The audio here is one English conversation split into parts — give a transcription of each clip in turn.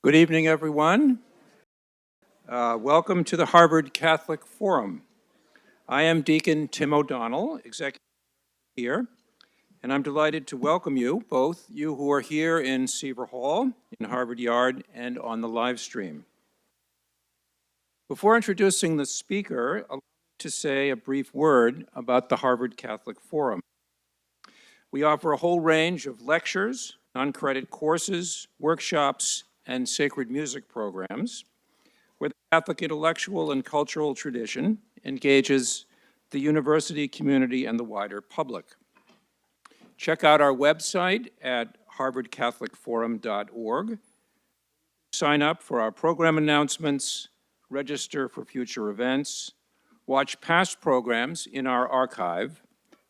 Good evening, everyone. Welcome to the Harvard Catholic Forum. I am Deacon Tim O'Donnell, executive here, and I'm delighted to welcome you, both you who are here in Seaver Hall, in Harvard Yard, and on the live stream. Before introducing the speaker, allow me to say a brief word about the Harvard Catholic Forum. We offer a whole range of lectures, non-credit courses, workshops, and sacred music programs, where the Catholic intellectual and cultural tradition engages the university community and the wider public. Check out our website at harvardcatholicforum.org. Sign up for our program announcements, register for future events, watch past programs in our archive,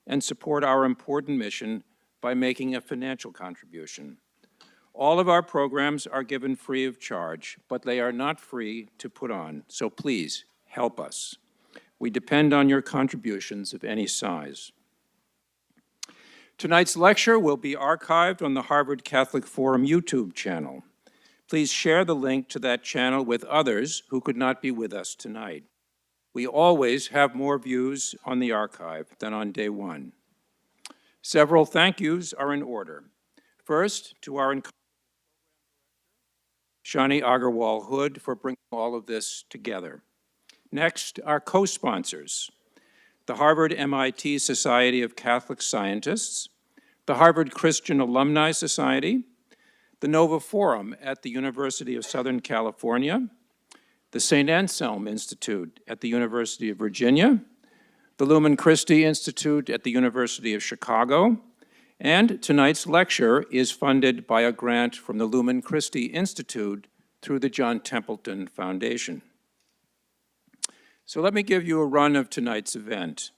and support our important mission by making a financial contribution. All of our programs are given free of charge, but they are not free to put on, so please help us. We depend on your contributions of any size. Tonight's lecture will be archived on the Harvard Catholic Forum YouTube channel. Please share the link to that channel with others who could not be with us tonight. We always have more views on the archive than on day one. Several thank yous are in order. First, to our Shani Agarwal Hood for bringing all of this together. Next, our co-sponsors, the Harvard MIT Society of Catholic Scientists, the Harvard Christian Alumni Society, the Nova Forum at the University of Southern California, the St. Anselm Institute at the University of Virginia, the Lumen Christi Institute at the University of Chicago, and tonight's lecture is funded by a grant from the Lumen Christi Institute through the John Templeton Foundation. So let me give you a run of tonight's event.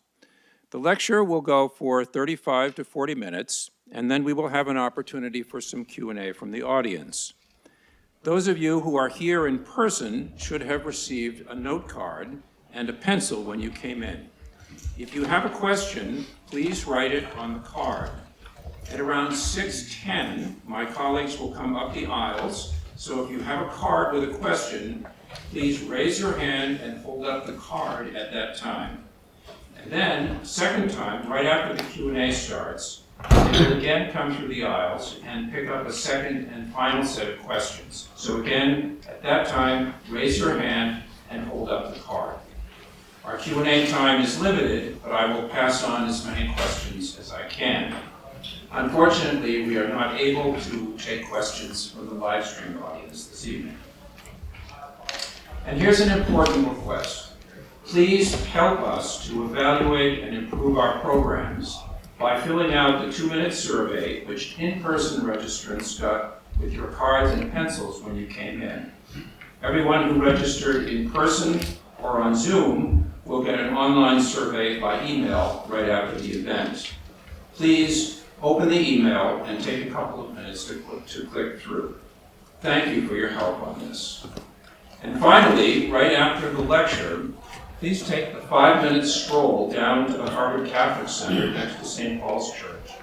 The lecture will go for 35 to 40 minutes, and then we will have an opportunity for some Q&A from the audience. Those of you who are here in person should have received a note card and a pencil when you came in. If you have a question, please write it on the card. At around 6:10, my colleagues will come up the aisles, so if you have a card with a question, please raise your hand and hold up the card at that time. And then, second time, right after the Q&A starts, they will again come through the aisles and pick up a second and final set of questions. So again, at that time, raise your hand and hold up the card. Our Q&A time is limited, but I will pass on as many questions as I can. Unfortunately, we are not able to take questions from the live stream audience this evening. And here's an important request. Please help us to evaluate and improve our programs by filling out the 2-minute survey which in-person registrants got with your cards and pencils when you came in. Everyone who registered in person or on Zoom will get an online survey by email right after the event. Please open the email and take a couple of minutes to click through. Thank you for your help on this. And finally, right after the lecture, please take the 5-minute stroll down to the Harvard Catholic Center next to St. Paul's Church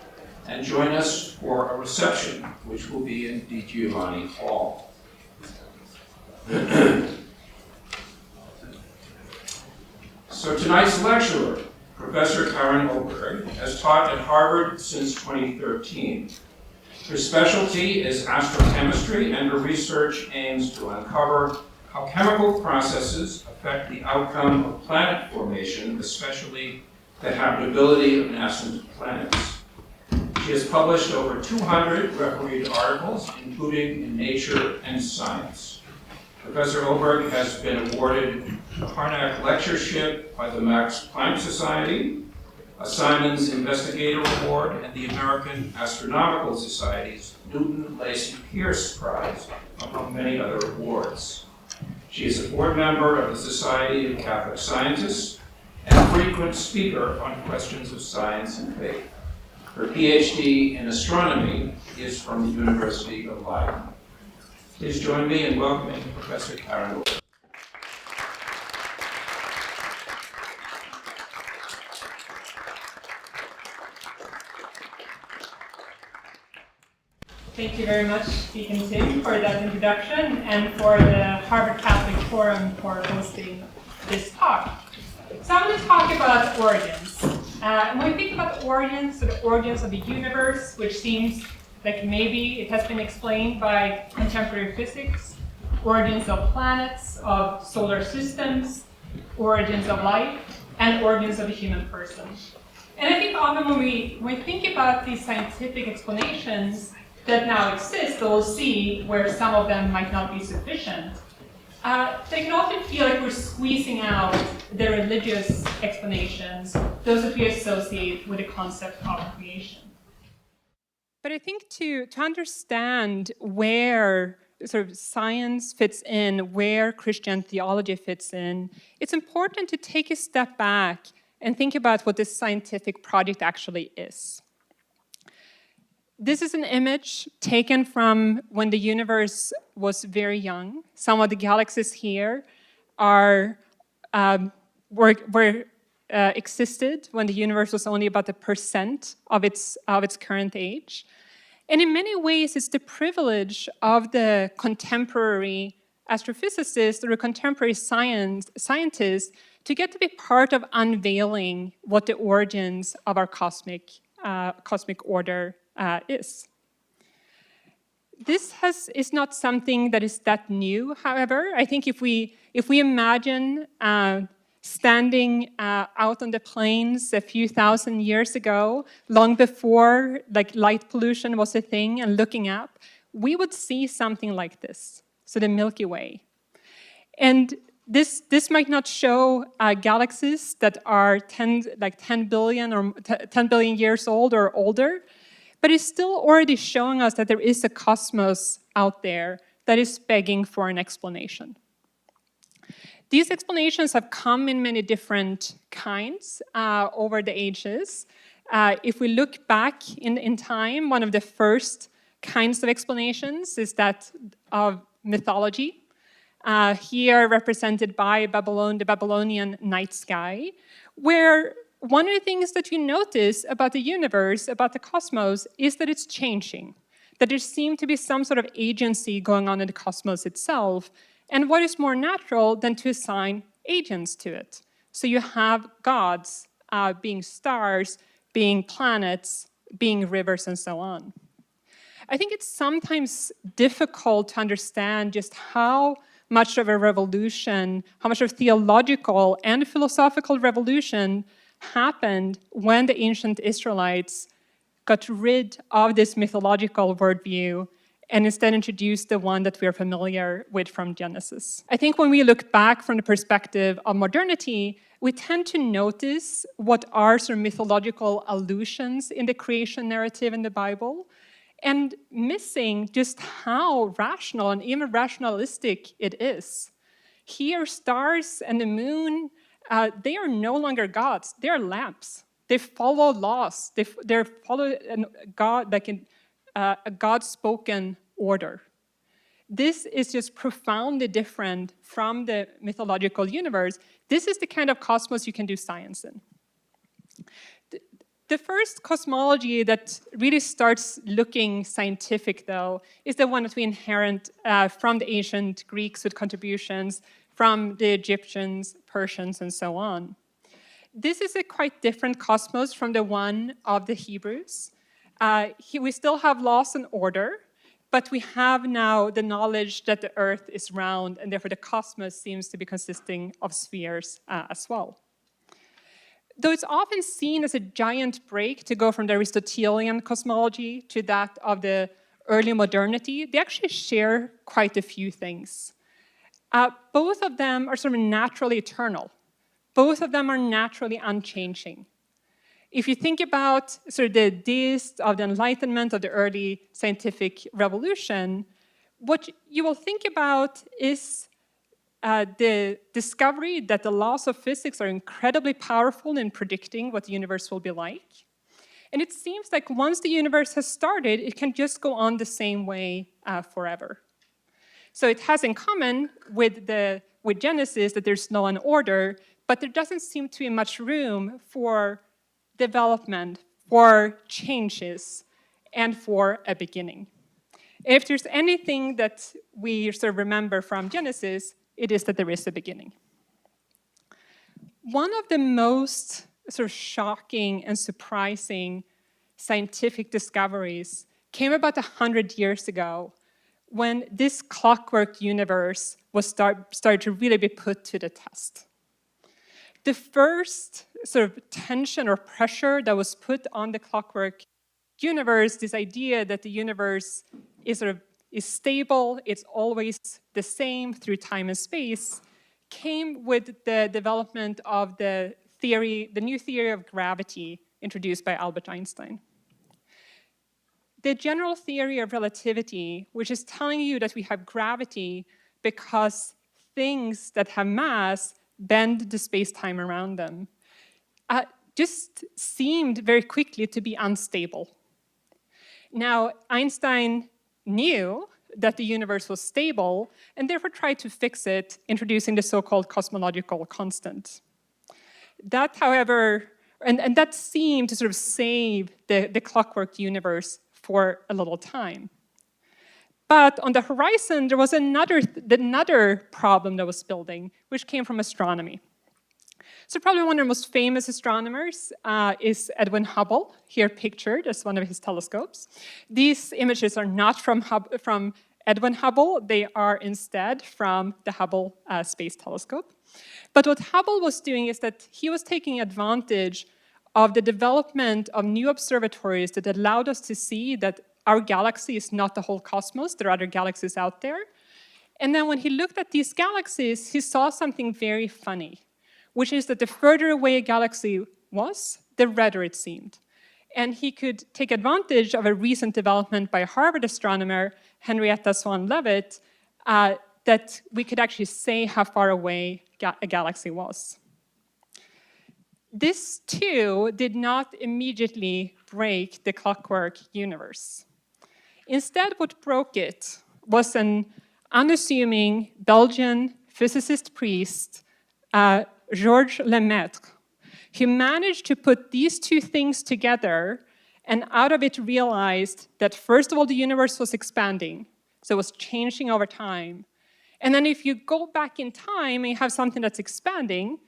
and join us for a reception, which will be in Di Giovanni Hall. So tonight's lecturer, Professor Karin Öberg, has taught at Harvard since 2013. Her specialty is astrochemistry, and her research aims to uncover how chemical processes affect the outcome of planet formation, especially the habitability of nascent planets. She has published over 200 refereed articles, including in Nature and Science. Professor Öberg has been awarded the Harnack Lectureship by the Max Planck Society, a Simons Investigator Award, and the American Astronomical Society's Newton Lacey Pierce Prize, among many other awards. She is a board member of the Society of Catholic Scientists and a frequent speaker on questions of science and faith. Her PhD in astronomy is from the University of Leiden. Please join me in welcoming Professor Karin Öberg. Thank you very much, Deacon Tim, for that introduction and for the Harvard Catholic Forum for hosting this talk. So I'm going to talk about origins. When we think about origins, so the origins of the universe, which seems like maybe it has been explained by contemporary physics, origins of planets, of solar systems, origins of life, and origins of the human person. And I think often when we think about these scientific explanations that now exist, we'll see where some of them might not be sufficient. They can often feel like we're squeezing out the religious explanations, those that we associate with the concept of creation. But I think to understand where sort of science fits in, where Christian theology fits in, it's important to take a step back and think about what this scientific project actually is. This is an image taken from when the universe was very young. Some of the galaxies here existed when the universe was only about 1% of its current age. And in many ways, it's the privilege of the contemporary astrophysicists or contemporary scientists to get to be part of unveiling what the origins of our cosmic order is. This is not something that is that new, however. I think if we imagine standing out on the plains a few thousand years ago, long before light pollution was a thing, and looking up, we would see something like this, so the Milky Way. And this might not show galaxies that are 10 billion or 10 billion years old or older, but it's still already showing us that there is a cosmos out there that is begging for an explanation. These explanations have come in many different kinds over the ages. If we look back in time, one of the first kinds of explanations is that of mythology, here represented by the Babylonian night sky, where one of the things that you notice about the universe, about the cosmos, is that it's changing, that there seems to be some sort of agency going on in the cosmos itself. And what is more natural than to assign agents to it? So you have gods being stars, being planets, being rivers, and so on. I think it's sometimes difficult to understand just how much of a revolution, how much of theological and philosophical revolution happened when the ancient Israelites got rid of this mythological worldview and instead introduced the one that we are familiar with from Genesis. I think when we look back from the perspective of modernity, we tend to notice what are sort of mythological allusions in the creation narrative in the Bible, and missing just how rational and even rationalistic it is. Here, stars and the moon, they are no longer gods, they are lamps. They follow laws, they follow a God-spoken order. This is just profoundly different from the mythological universe. This is the kind of cosmos you can do science in. The first cosmology that really starts looking scientific, though, is the one that we inherit from the ancient Greeks with contributions from the Egyptians, Persians, and so on. This is a quite different cosmos from the one of the Hebrews. We still have laws and order, but we have now the knowledge that the Earth is round, and therefore the cosmos seems to be consisting of spheres as well. Though it's often seen as a giant break to go from the Aristotelian cosmology to that of the early modernity, they actually share quite a few things. Both of them are sort of naturally eternal. Both of them are naturally unchanging. If you think about sort of the deists of the Enlightenment of the early scientific revolution, what you will think about is the discovery that the laws of physics are incredibly powerful in predicting what the universe will be like. And it seems like once the universe has started, it can just go on the same way forever. So it has in common with Genesis that there's no an order, but there doesn't seem to be much room for development, for changes, and for a beginning. If there's anything that we sort of remember from Genesis, it is that there is a beginning. One of the most sort of shocking and surprising scientific discoveries came about 100 years ago when this clockwork universe was started to really be put to the test. The first sort of tension or pressure that was put on the clockwork universe, this idea that the universe is stable, it's always the same through time and space, came with the development of the new theory of gravity introduced by Albert Einstein. The general theory of relativity, which is telling you that we have gravity because things that have mass bend the space-time around them, just seemed very quickly to be unstable. Now, Einstein knew that the universe was stable and therefore tried to fix it, introducing the so-called cosmological constant. That, however, and that seemed to sort of save the clockwork universe for a little time. But on the horizon, there was another problem that was building, which came from astronomy. So probably one of the most famous astronomers is Edwin Hubble, here pictured as one of his telescopes. These images are not from Edwin Hubble, they are instead from the Hubble Space Telescope. But what Hubble was doing is that he was taking advantage of the development of new observatories that allowed us to see that our galaxy is not the whole cosmos, there are other galaxies out there. And then when he looked at these galaxies, he saw something very funny, which is that the further away a galaxy was, the redder it seemed. And he could take advantage of a recent development by a Harvard astronomer, Henrietta Swan-Leavitt, that we could actually say how far away a galaxy was. This, too, did not immediately break the clockwork universe. Instead, what broke it was an unassuming Belgian physicist priest, Georges Lemaitre, who managed to put these two things together and out of it realized that, first of all, the universe was expanding, so it was changing over time. And then if you go back in time and you have something that's expanding,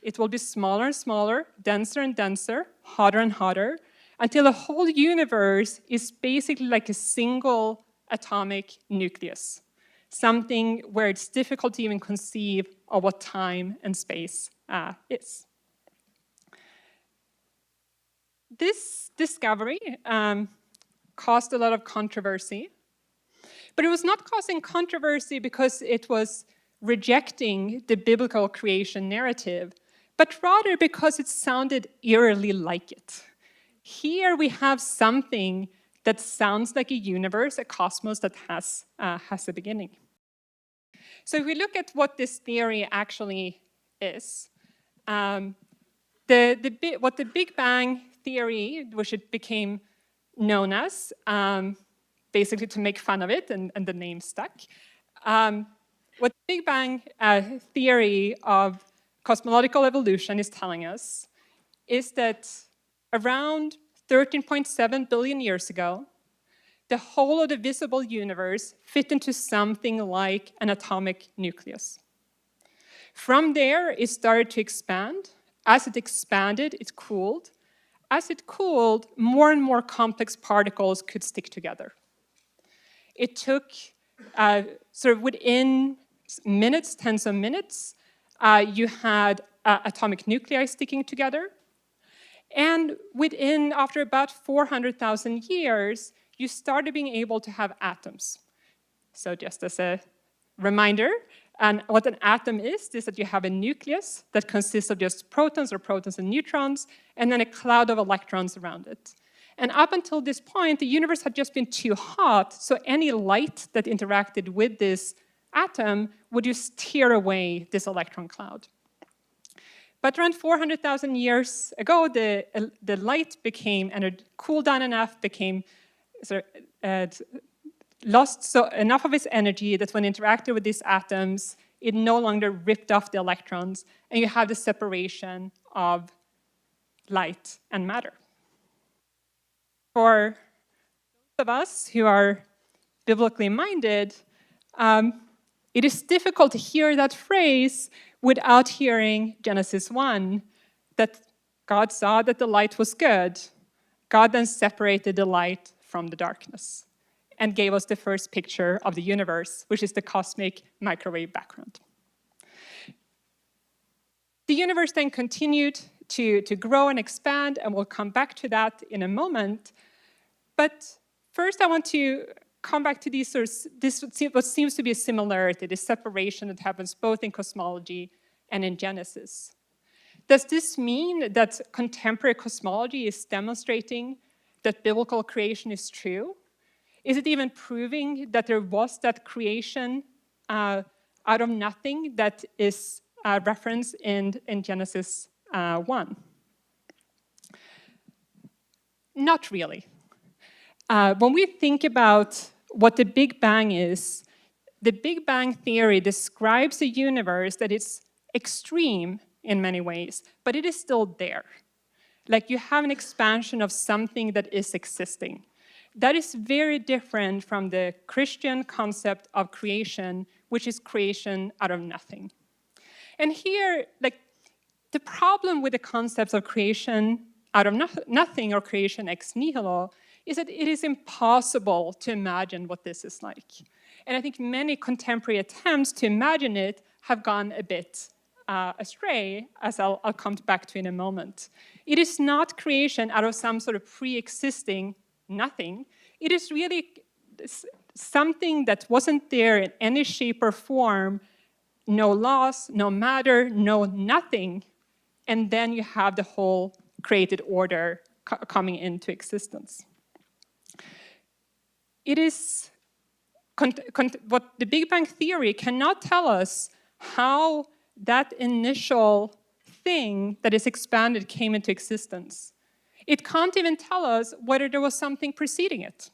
it will be smaller and smaller, denser and denser, hotter and hotter, until the whole universe is basically like a single atomic nucleus, something where it's difficult to even conceive of what time and space is. This discovery caused a lot of controversy, but it was not causing controversy because it was rejecting the biblical creation narrative, but rather because it sounded eerily like it. Here we have something that sounds like a universe, a cosmos that has a beginning. So if we look at what this theory actually is, what the Big Bang theory, which it became known as, basically to make fun of it, and the name stuck, what the Big Bang theory of cosmological evolution is telling us is that around 13.7 billion years ago, the whole of the visible universe fit into something like an atomic nucleus. From there, it started to expand. As it expanded, it cooled. As it cooled, more and more complex particles could stick together. It took, sort of within minutes, tens of minutes, you had atomic nuclei sticking together. And after about 400,000 years, you started being able to have atoms. So just as a reminder, and what an atom is that you have a nucleus that consists of just protons and neutrons, and then a cloud of electrons around it. And up until this point, the universe had just been too hot, so any light that interacted with this atom would just tear away this electron cloud. But around 400,000 years ago, the light cooled down enough, lost enough of its energy that when it interacted with these atoms, it no longer ripped off the electrons, and you have the separation of light and matter. For those of us who are biblically minded, it is difficult to hear that phrase without hearing Genesis 1, that God saw that the light was good. God then separated the light from the darkness and gave us the first picture of the universe, which is the cosmic microwave background. The universe then continued to grow and expand, and we'll come back to that in a moment. But first I want to come back to what seems to be a similarity, this separation that happens both in cosmology and in Genesis. Does this mean that contemporary cosmology is demonstrating that biblical creation is true? Is it even proving that there was that creation out of nothing that is referenced in Genesis 1? Not really. When we think about what the Big Bang is, the Big Bang theory describes a universe that is extreme in many ways, but it is still there. Like you have an expansion of something that is existing. That is very different from the Christian concept of creation, which is creation out of nothing. And here, like, the problem with the concepts of creation out of nothing or creation ex nihilo is that it is impossible to imagine what this is like. And I think many contemporary attempts to imagine it have gone a bit astray, as I'll come back to in a moment. It is not creation out of some sort of pre-existing nothing. It is really something that wasn't there in any shape or form, no laws, no matter, no nothing, and then you have the whole created order coming into existence. It is what the Big Bang theory cannot tell us how that initial thing that is expanded came into existence. It can't even tell us whether there was something preceding it.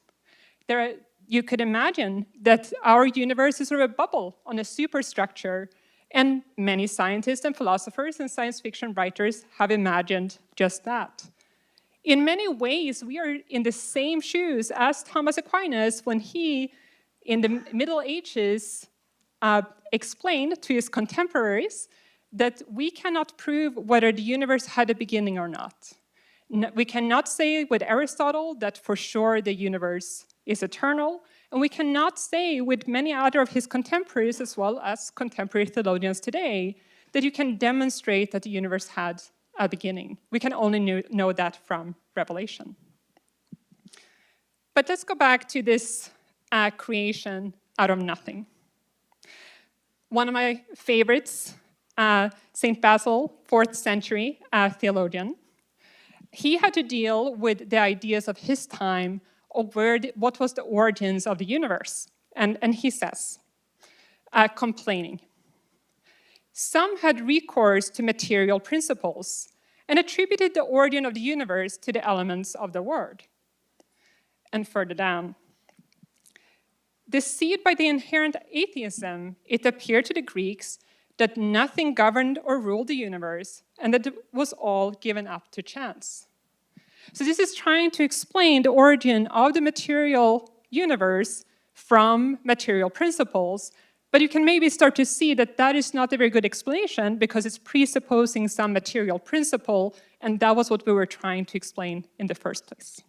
You could imagine that our universe is sort of a bubble on a superstructure, and many scientists and philosophers and science fiction writers have imagined just that. In many ways, we are in the same shoes as Thomas Aquinas when he, in the Middle Ages, explained to his contemporaries that we cannot prove whether the universe had a beginning or not. We cannot say with Aristotle that for sure the universe is eternal, and we cannot say with many other of his contemporaries, as well as contemporary theologians today, that you can demonstrate that the universe had a beginning. We can only know that from Revelation. But let's go back to this creation out of nothing. One of my favorites, St. Basil, 4th century theologian, he had to deal with the ideas of his time of what was the origins of the universe. And he says, complaining, some had recourse to material principles and attributed the origin of the universe to the elements of the word. And further down, deceived by the inherent atheism, it appeared to the Greeks that nothing governed or ruled the universe and that it was all given up to chance. So this is trying to explain the origin of the material universe from material principles, but you can maybe start to see that that is not a very good explanation because it's presupposing some material principle, and that was what we were trying to explain in the first place.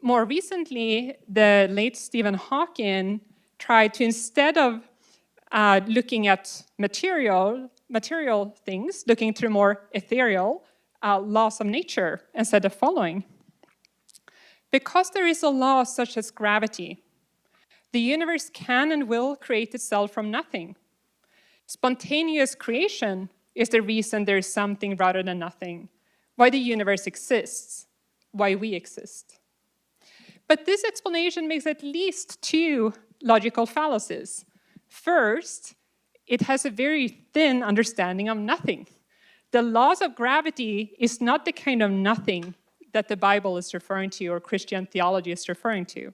More recently, the late Stephen Hawking tried to, instead of looking at material things, looking through more ethereal laws of nature, and said the following: because there is a law such as gravity, the universe can and will create itself from nothing. Spontaneous creation is the reason there is something rather than nothing, why the universe exists, why we exist. But this explanation makes at least two logical fallacies. First, it has a very thin understanding of nothing. The laws of gravity is not the kind of nothing that the Bible is referring to or Christian theology is referring to.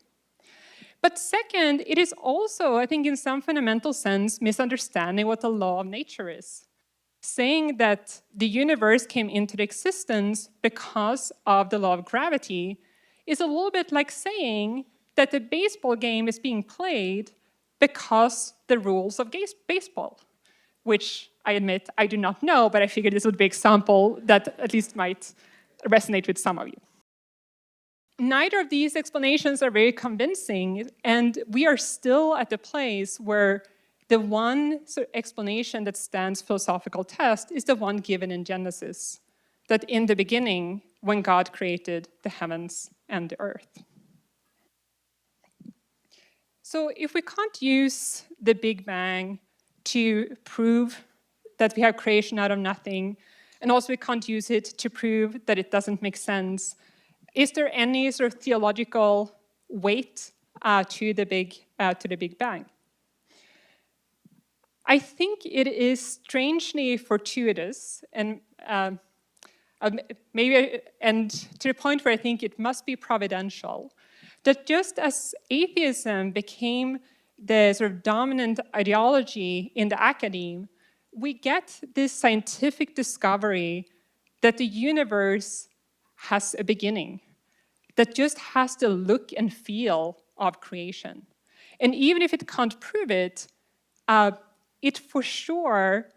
But second, it is also, I think in some fundamental sense, misunderstanding what the law of nature is. Saying that the universe came into existence because of the law of gravity is a little bit like saying that the baseball game is being played because the rules of baseball, which I admit I do not know, but I figured this would be an example that at least might resonate with some of you. Neither of these explanations are very convincing, and we are still at the place where the one explanation that stands philosophical test is the one given in Genesis, that in the beginning, when God created the heavens and the earth. So if we can't use the Big Bang to prove that we have creation out of nothing, and also we can't use it to prove that it doesn't make sense, is there any sort of theological weight to the Big Bang? I think it is strangely fortuitous, and and to the point where I think it must be providential, that just as atheism became the sort of dominant ideology in the academe, we get this scientific discovery that the universe has a beginning, that just has the look and feel of creation. And even if it can't prove it, it for sure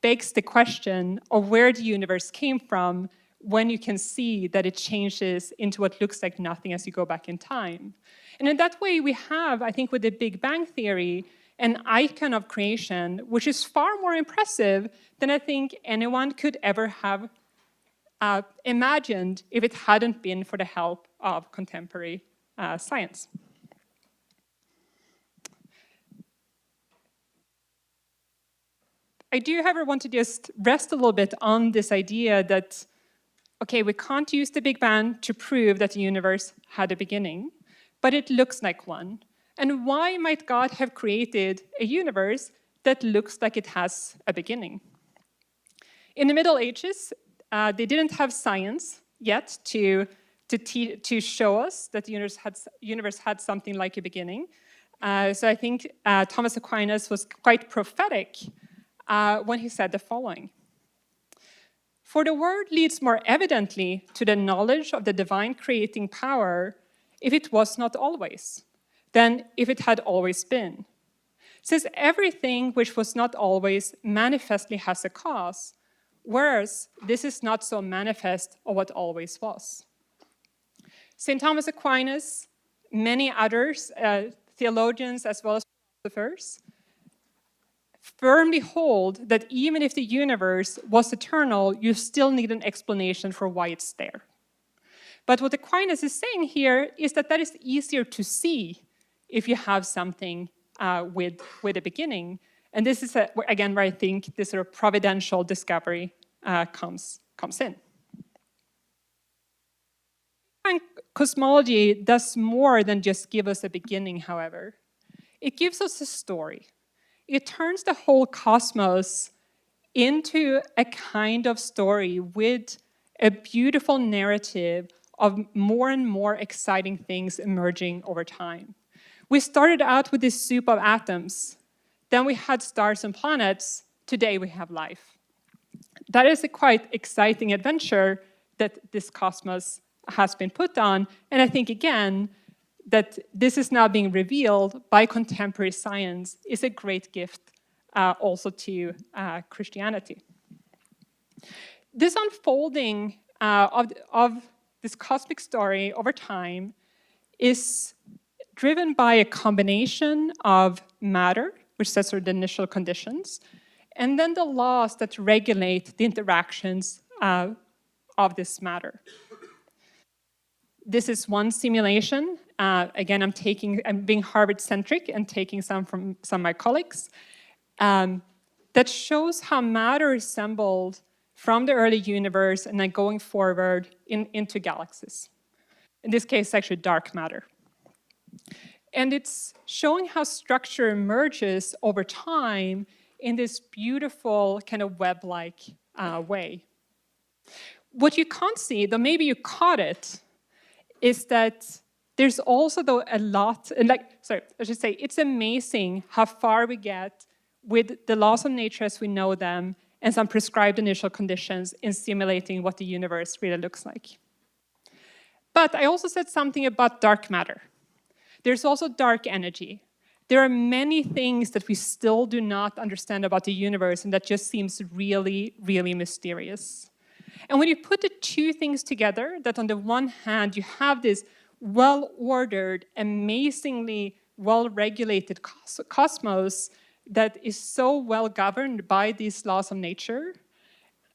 begs the question of where the universe came from when you can see that it changes into what looks like nothing as you go back in time. And in that way, we have, I think, with the Big Bang Theory, an icon of creation, which is far more impressive than I think anyone could ever have imagined if it hadn't been for the help of contemporary science. I do, however, want to just rest a little bit on this idea that, okay, we can't use the Big Bang to prove that the universe had a beginning, but it looks like one. And why might God have created a universe that looks like it has a beginning? In the Middle Ages, they didn't have science yet to show us that the universe had something like a beginning. So I think Thomas Aquinas was quite prophetic when he said the following: "For the word leads more evidently to the knowledge of the divine creating power if it was not always, than if it had always been. Since everything which was not always manifestly has a cause, whereas this is not so manifest of what always was." St. Thomas Aquinas, many others, theologians as well as philosophers, firmly hold that even if the universe was eternal, you still need an explanation for why it's there. But what Aquinas is saying here is that that is easier to see if you have something with a beginning. And this is, again, where I think this sort of providential discovery comes in. And cosmology does more than just give us a beginning, however. It gives us a story. It turns the whole cosmos into a kind of story with a beautiful narrative of more and more exciting things emerging over time. We started out with this soup of atoms. Then we had stars and planets. Today we have life. That is a quite exciting adventure that this cosmos has been put on. And I think, again, that this is now being revealed by contemporary science is a great gift also to Christianity. This unfolding of this cosmic story over time is driven by a combination of matter, which sets the initial conditions, and then the laws that regulate the interactions of this matter. This is one simulation. Again, I'm being Harvard-centric and taking some from some of my colleagues, that shows how matter is assembled from the early universe and then going forward into galaxies. In this case, actually dark matter. And it's showing how structure emerges over time in this beautiful kind of web-like way. What you can't see, though maybe you caught it, is that there's also though a lot, I should say, it's amazing how far we get with the laws of nature as we know them and some prescribed initial conditions in simulating what the universe really looks like. But I also said something about dark matter. There's also dark energy. There are many things that we still do not understand about the universe and that just seems really, really mysterious. And when you put the two things together, that on the one hand you have this well-ordered, amazingly well-regulated cosmos that is so well-governed by these laws of nature,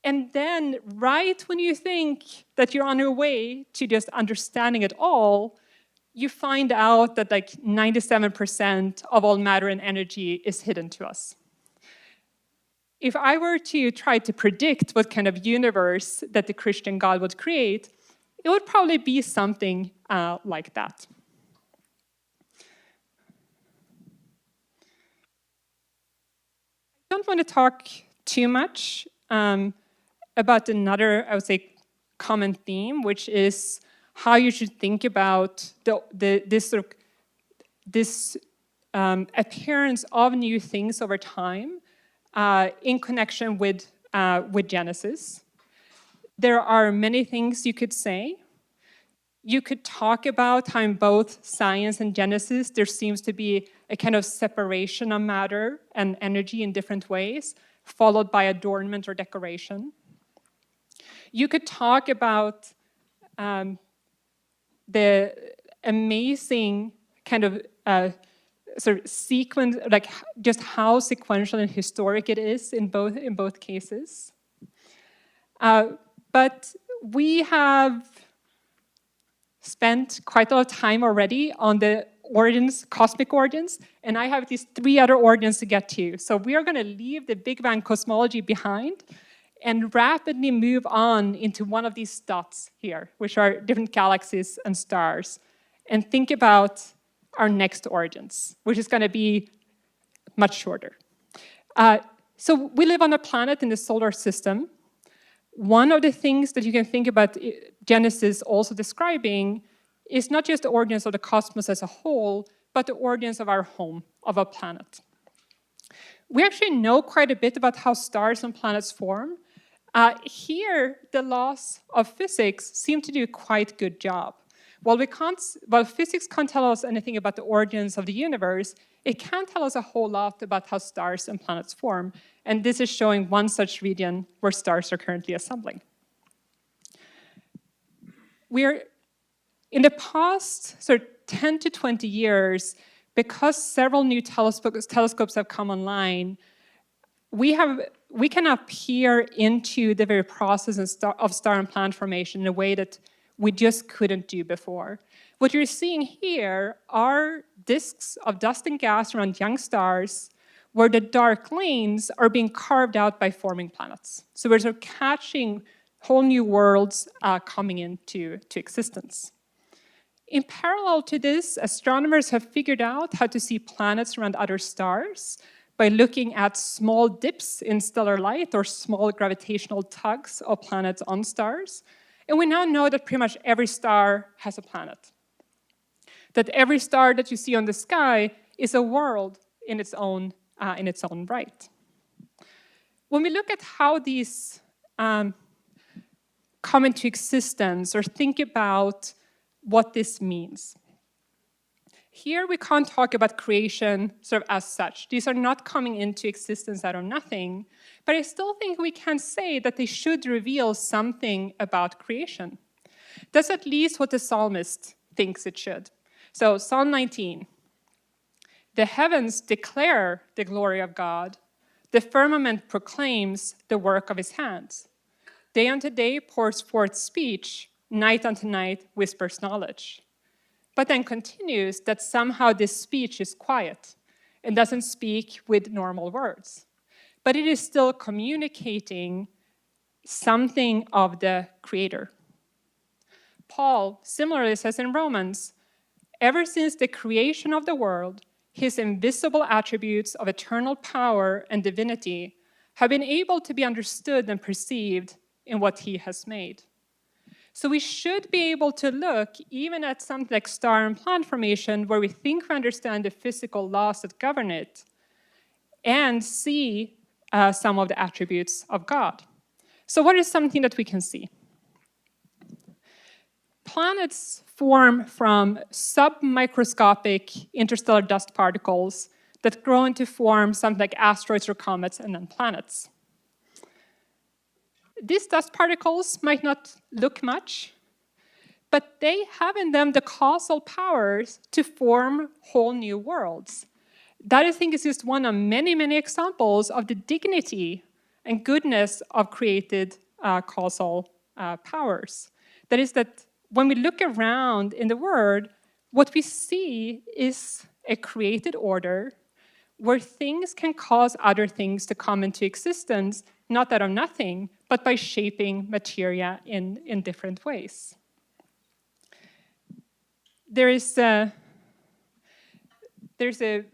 and then right when you think that you're on your way to just understanding it all, you find out that like 97% of all matter and energy is hidden to us. If I were to try to predict what kind of universe that the Christian God would create, it would probably be something like that. I don't want to talk too much about another, I would say, common theme, which is how you should think about this appearance of new things over time in connection with Genesis. There are many things you could say. You could talk about how in both science and Genesis there seems to be a kind of separation of matter and energy in different ways, followed by adornment or decoration. You could talk about the amazing kind of sort of sequence, like just how sequential and historic it is in both cases. But we have spent quite a lot of time already on the origins, cosmic origins, and I have these 3 other origins to get to. So we are going to leave the Big Bang cosmology behind and rapidly move on into one of these dots here, which are different galaxies and stars, and think about our next origins, which is going to be much shorter. So we live on a planet in the solar system. One of the things that you can think about Genesis also describing is not just the origins of the cosmos as a whole, but the origins of our home, of our planet. We actually know quite a bit about how stars and planets form. Here, the laws of physics seem to do a quite good job. While physics can't tell us anything about the origins of the universe, it can tell us a whole lot about how stars and planets form. And this is showing one such region where stars are currently assembling. We're in the past sort of 10 to 20 years, because several new telescopes have come online, we can peer into the very process of star and planet formation in a way that we just couldn't do before. What you're seeing here are disks of dust and gas around young stars where the dark lanes are being carved out by forming planets. So we're sort of catching whole new worlds coming into existence. In parallel to this, astronomers have figured out how to see planets around other stars by looking at small dips in stellar light or small gravitational tugs of planets on stars. And we now know that pretty much every star has a planet. That every star that you see on the sky is a world in its own right. When we look at how these come into existence or think about what this means, here we can't talk about creation sort of as such. These are not coming into existence out of nothing, but I still think we can say that they should reveal something about creation. That's at least what the psalmist thinks it should. So Psalm 19, the heavens declare the glory of God. The firmament proclaims the work of his hands. Day unto day pours forth speech. Night unto night whispers knowledge. But then continues that somehow this speech is quiet and doesn't speak with normal words. But it is still communicating something of the Creator. Paul similarly says in Romans, ever since the creation of the world, his invisible attributes of eternal power and divinity have been able to be understood and perceived in what he has made. So we should be able to look even at something like star and planet formation, where we think we understand the physical laws that govern it, and see some of the attributes of God. So what is something that we can see? planets form from submicroscopic interstellar dust particles that grow into form something like asteroids or comets and then planets. These dust particles might not look much, but they have in them the causal powers to form whole new worlds. That, I think, is just one of many, many examples of the dignity and goodness of created causal powers. That is that when we look around in the world, what we see is a created order where things can cause other things to come into existence, not out of nothing, but by shaping materia in different ways. There's a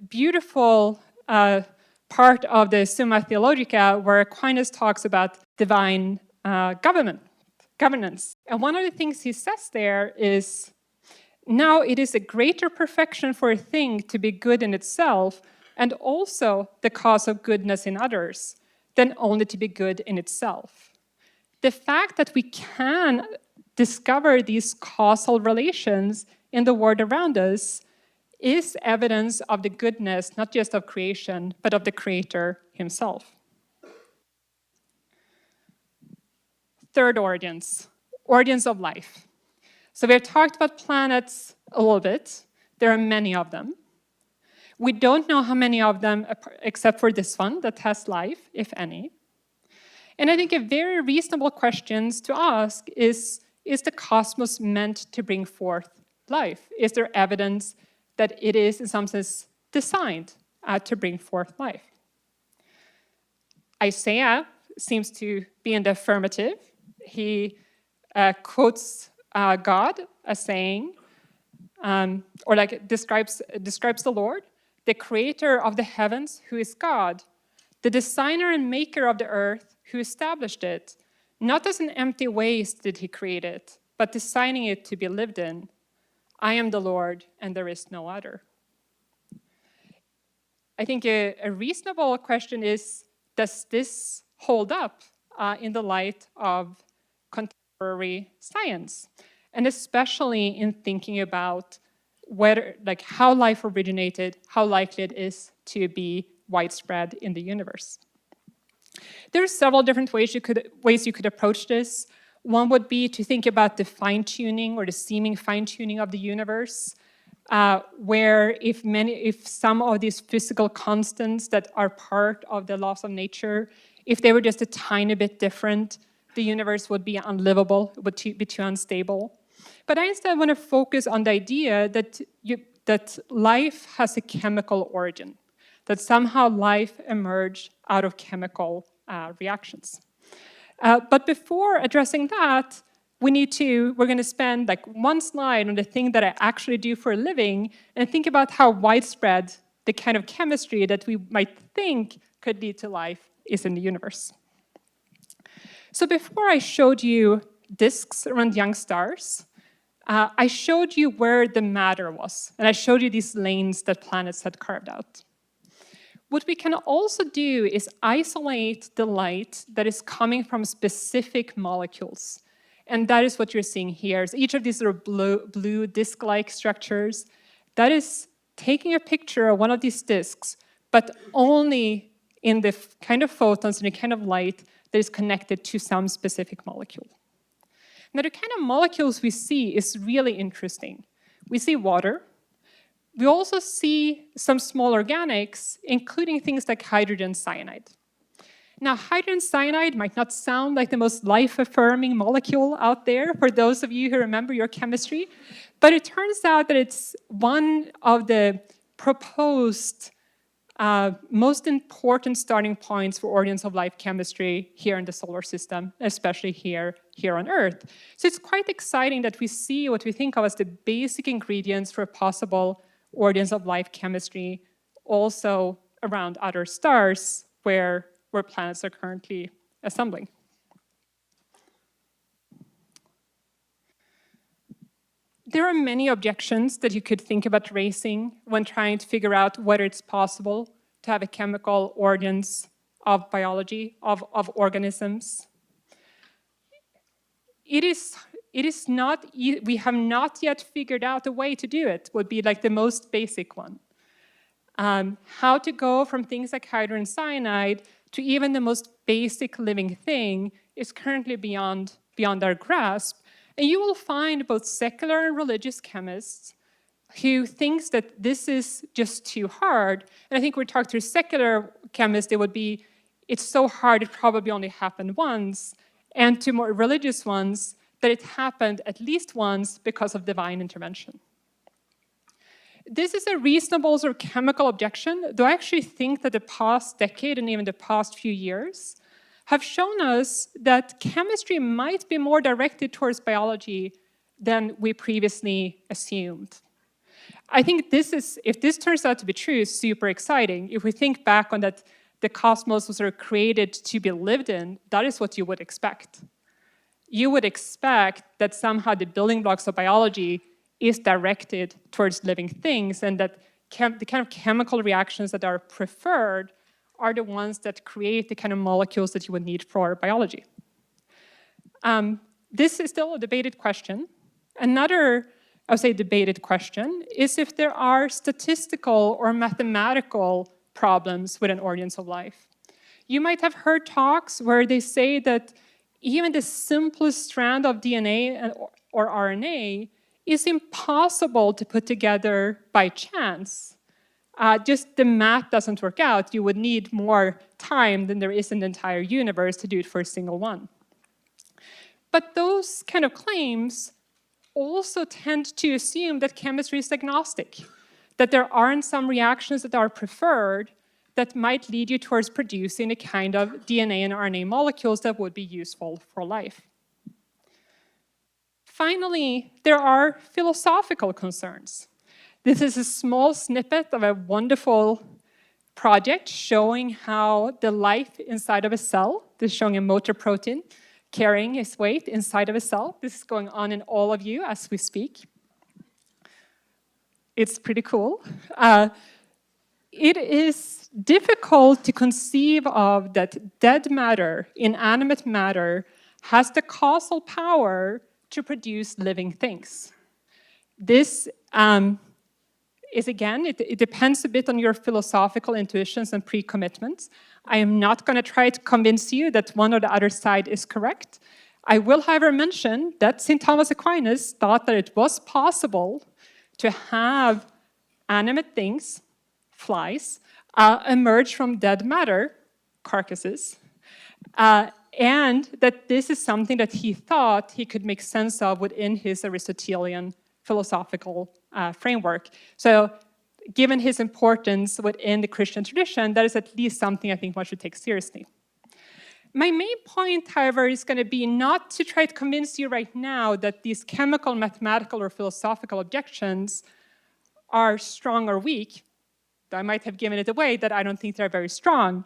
beautiful part of the Summa Theologica where Aquinas talks about divine governance. And one of the things he says there is, now it is a greater perfection for a thing to be good in itself and also the cause of goodness in others than only to be good in itself. The fact that we can discover these causal relations in the world around us is evidence of the goodness, not just of creation, but of the Creator himself. Third, origins of life. So we have talked about planets a little bit. There are many of them. We don't know how many of them, except for this one, that has life, if any. And I think a very reasonable question to ask is the cosmos meant to bring forth life? Is there evidence that it is, in some sense, designed to bring forth life? Isaiah seems to be in the affirmative. He quotes God as saying, describes the Lord, the creator of the heavens, who is God, the designer and maker of the earth, who established it. Not as an empty waste did he create it, but designing it to be lived in. I am the Lord, and there is no other. I think a reasonable question is, does this hold up in the light of contemporary science? And especially in thinking about how life originated, how likely it is to be widespread in the universe. There are several different ways you could approach this. One would be to think about the fine-tuning or the seeming fine-tuning of the universe, where if some of these physical constants that are part of the laws of nature, if they were just a tiny bit different, the universe would be unlivable, it would be too unstable. But I instead want to focus on the idea that life has a chemical origin, that somehow life emerged out of chemical reactions. But before addressing that, we're going to spend one slide on the thing that I actually do for a living and think about how widespread the kind of chemistry that we might think could lead to life is in the universe. So before I showed you disks around young stars, I showed you where the matter was, and I showed you these lanes that planets had carved out. What we can also do is isolate the light that is coming from specific molecules. And that is what you're seeing here. So each of these are blue disc-like structures. That is taking a picture of one of these disks, but only in the kind of photons and the kind of light that is connected to some specific molecule. Now, the kind of molecules we see is really interesting. We see water. We also see some small organics, including things like hydrogen cyanide. Now, hydrogen cyanide might not sound like the most life-affirming molecule out there for those of you who remember your chemistry, but it turns out that it's one of the proposed most important starting points for origins of life chemistry here in the solar system, especially here on Earth. So it's quite exciting that we see what we think of as the basic ingredients for possible origins of life chemistry also around other stars where planets are currently assembling. There are many objections that you could think about raising when trying to figure out whether it's possible to have a chemical origins of biology, of organisms. It is it is not, we have not yet figured out a way to do it, would be like the most basic one. How to go from things like hydrogen cyanide to even the most basic living thing is currently beyond our grasp. And you will find both secular and religious chemists who thinks that this is just too hard. And I think we talked to secular chemists, it would be, it's so hard, it probably only happened once. And to more religious ones, that it happened at least once because of divine intervention. This is a reasonable sort of chemical objection, though I actually think that the past decade and even the past few years have shown us that chemistry might be more directed towards biology than we previously assumed. I think this is, if this turns out to be true, is super exciting. If we think back on that the cosmos was sort of created to be lived in, that is what you would expect. You would expect that somehow the building blocks of biology is directed towards living things, and that the kind of chemical reactions that are preferred are the ones that create the kind of molecules that you would need for biology. This is still a debated question. Another, I would say, debated question is if there are statistical or mathematical problems with an origins of life. You might have heard talks where they say that even the simplest strand of DNA or RNA is impossible to put together by chance. Just the math doesn't work out. You would need more time than there is in the entire universe to do it for a single one. But those kind of claims also tend to assume that chemistry is agnostic, that there aren't some reactions that are preferred that might lead you towards producing a kind of DNA and RNA molecules that would be useful for life. Finally, there are philosophical concerns. This is a small snippet of a wonderful project showing how the life inside of a cell, this is showing a motor protein carrying its weight inside of a cell. This is going on in all of you as we speak. It's pretty cool. It is difficult to conceive of that dead matter, inanimate matter, has the causal power to produce living things. This is, again, it depends a bit on your philosophical intuitions and pre-commitments. I am not going to try to convince you that one or the other side is correct. I will, however, mention that St. Thomas Aquinas thought that it was possible to have animate things, flies, emerge from dead matter, carcasses, and that this is something that he thought he could make sense of within his Aristotelian philosophical framework. So given his importance within the Christian tradition, that is at least something I think one should take seriously. My main point, however, is going to be not to try to convince you right now that these chemical, mathematical, or philosophical objections are strong or weak. I might have given it away that I don't think they're very strong,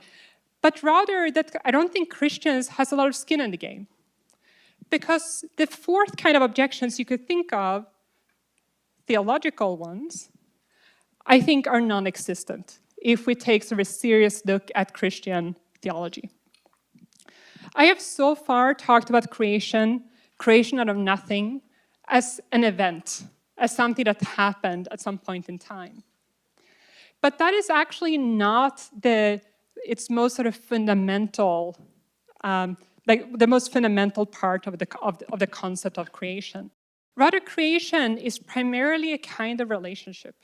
but rather that I don't think Christians has a lot of skin in the game. Because the fourth kind of objections you could think of, theological ones, I think are non-existent if we take sort of a serious look at Christian theology. I have so far talked about creation out of nothing, as an event, as something that happened at some point in time. But that is actually not its most sort of fundamental, like the most fundamental part of the concept of creation. Rather, creation is primarily a kind of relationship.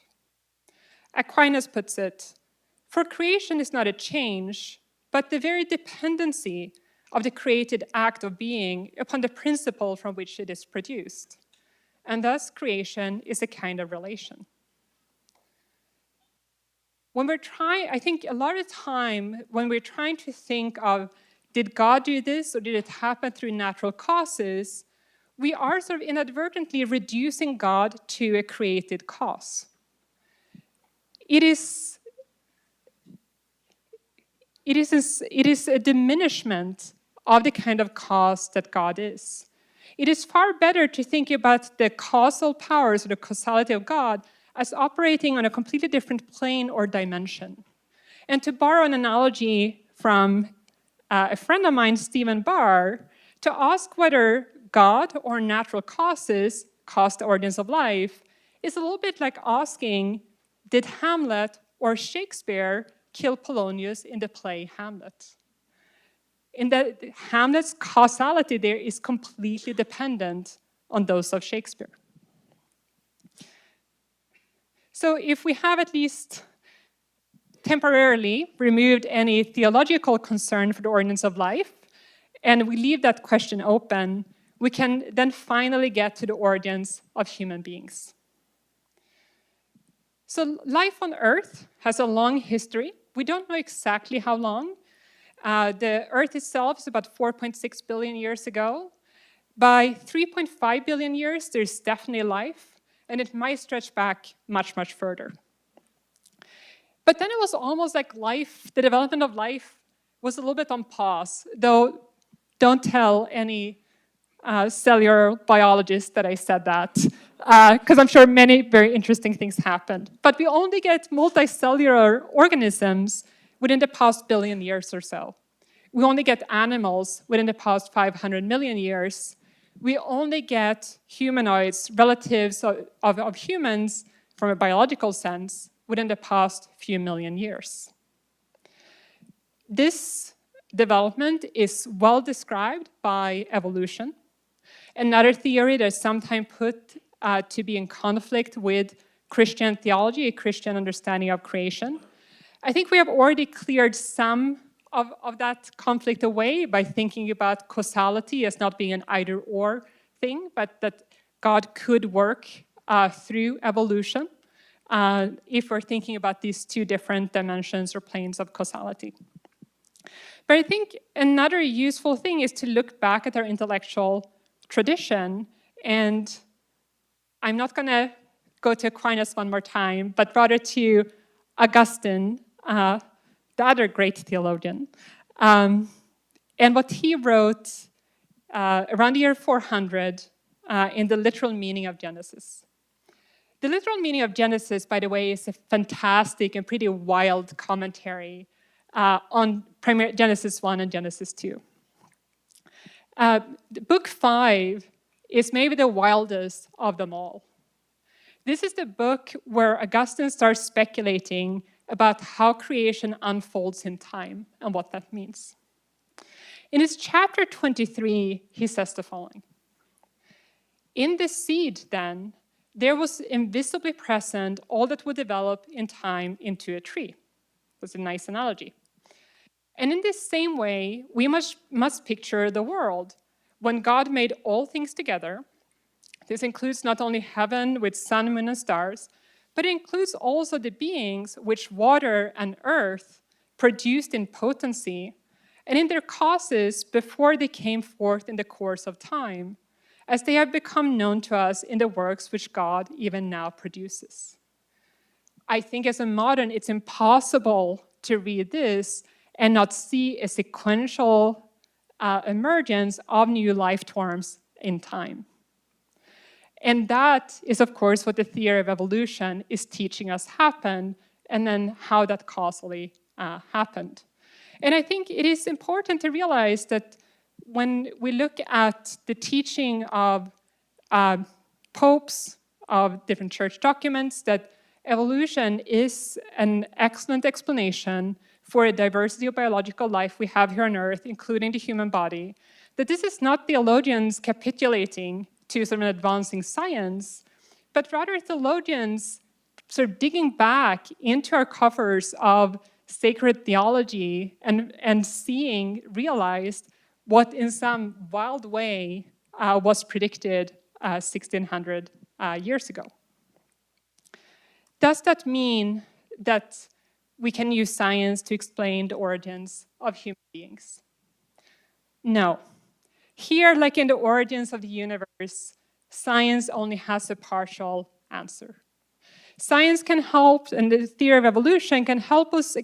Aquinas puts it, for creation is not a change, but the very dependency of the created act of being upon the principle from which it is produced. And thus, creation is a kind of relation. When we're trying, I think a lot of time, when we're trying to think of, did God do this or did it happen through natural causes, we are sort of inadvertently reducing God to a created cause. It is a diminishment of the kind of cause that God is. It is far better to think about the causal powers or the causality of God as operating on a completely different plane or dimension. And to borrow an analogy from a friend of mine, Stephen Barr, to ask whether God or natural causes cause the origins of life is a little bit like asking, did Hamlet or Shakespeare kill Polonius in the play Hamlet? In that Hamlet's causality there is completely dependent on those of Shakespeare. So if we have at least temporarily removed any theological concern for the origins of life, and we leave that question open, we can then finally get to the origins of human beings. So life on Earth has a long history. We don't know exactly how long. The Earth itself is about 4.6 billion years ago. By 3.5 billion years, there's definitely life, and it might stretch back much, much further. But then it was almost like life, the development of life was a little bit on pause, though don't tell any cellular biologists that I said that, because I'm sure many very interesting things happened. But we only get multicellular organisms within the past billion years or so. We only get animals within the past 500 million years. We only get humanoids, relatives of humans from a biological sense, within the past few million years. This development is well described by evolution. Another theory that is sometimes put to be in conflict with Christian theology, a Christian understanding of creation. I think we have already cleared some of that conflict away by thinking about causality as not being an either-or thing, but that God could work through evolution if we're thinking about these two different dimensions or planes of causality. But I think another useful thing is to look back at our intellectual tradition, and I'm not going to go to Aquinas one more time, but rather to Augustine, the other great theologian, and what he wrote around the year 400 in the literal meaning of Genesis. The literal meaning of Genesis, by the way, is a fantastic and pretty wild commentary on Genesis 1 and Genesis 2. Book 5 is maybe the wildest of them all. This is the book where Augustine starts speculating about how creation unfolds in time and what that means. In his chapter 23, he says the following. In the seed, then, there was invisibly present all that would develop in time into a tree. That's a nice analogy. And in this same way, we must picture the world. When God made all things together, this includes not only heaven with sun, moon, and stars, but it includes also the beings which water and earth produced in potency and in their causes before they came forth in the course of time, as they have become known to us in the works which God even now produces. I think as a modern, it's impossible to read this and not see a sequential emergence of new life forms in time. And that is, of course, what the theory of evolution is teaching us happened, and then how that causally happened. And I think it is important to realize that when we look at the teaching of popes, of different church documents, that evolution is an excellent explanation for a diversity of biological life we have here on Earth, including the human body, that this is not theologians capitulating to sort of an advancing science, but rather theologians sort of digging back into our covers of sacred theology and seeing, realized what in some wild way was predicted 1600 years ago. Does that mean that we can use science to explain the origins of human beings? No. Here, like in the origins of the universe, science only has a partial answer. Science can help, and the theory of evolution can help us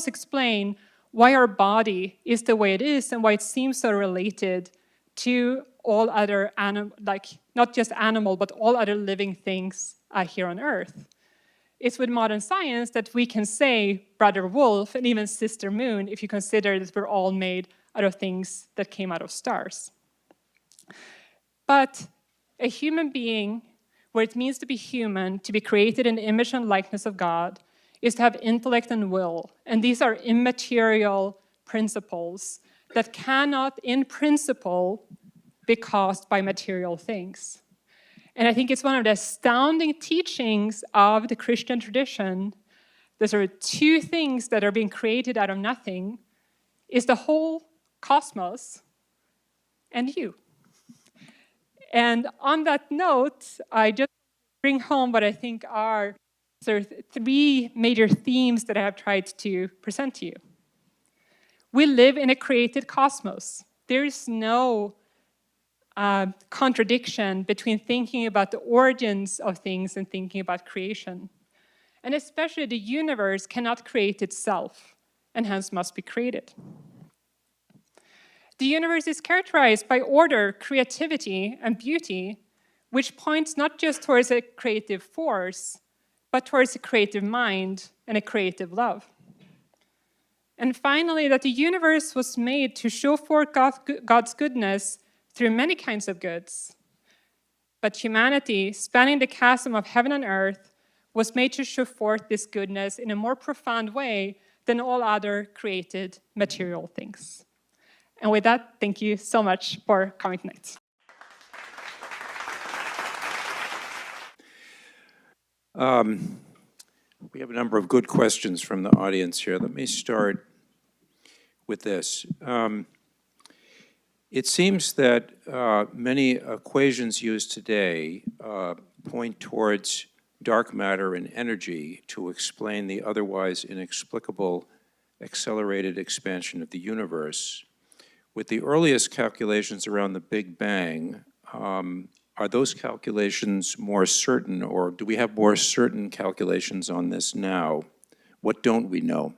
explain why our body is the way it is and why it seems so related to all other not just animal, but all other living things here on Earth. It's with modern science that we can say Brother Wolf and even Sister Moon, if you consider that we're all made out of things that came out of stars. But a human being, what it means to be human, to be created in the image and likeness of God, is to have intellect and will. And these are immaterial principles that cannot, in principle, be caused by material things. And I think it's one of the astounding teachings of the Christian tradition. There's sort of two things that are being created out of nothing, is the whole cosmos and you. And on that note, I just bring home what I think are sort of three major themes that I have tried to present to you. We live in a created cosmos. There is no contradiction between thinking about the origins of things and thinking about creation. And especially the universe cannot create itself, and hence must be created. The universe is characterized by order, creativity, and beauty, which points not just towards a creative force, but towards a creative mind and a creative love. And finally, that the universe was made to show forth God's goodness through many kinds of goods. But humanity, spanning the chasm of heaven and earth, was made to show forth this goodness in a more profound way than all other created material things. And with that, thank you so much for coming tonight. We have a number of good questions from the audience here. Let me start with this. It seems that many equations used today point towards dark matter and energy to explain the otherwise inexplicable accelerated expansion of the universe. With the earliest calculations around the Big Bang, are those calculations more certain, or do we have more certain calculations on this now? What don't we know?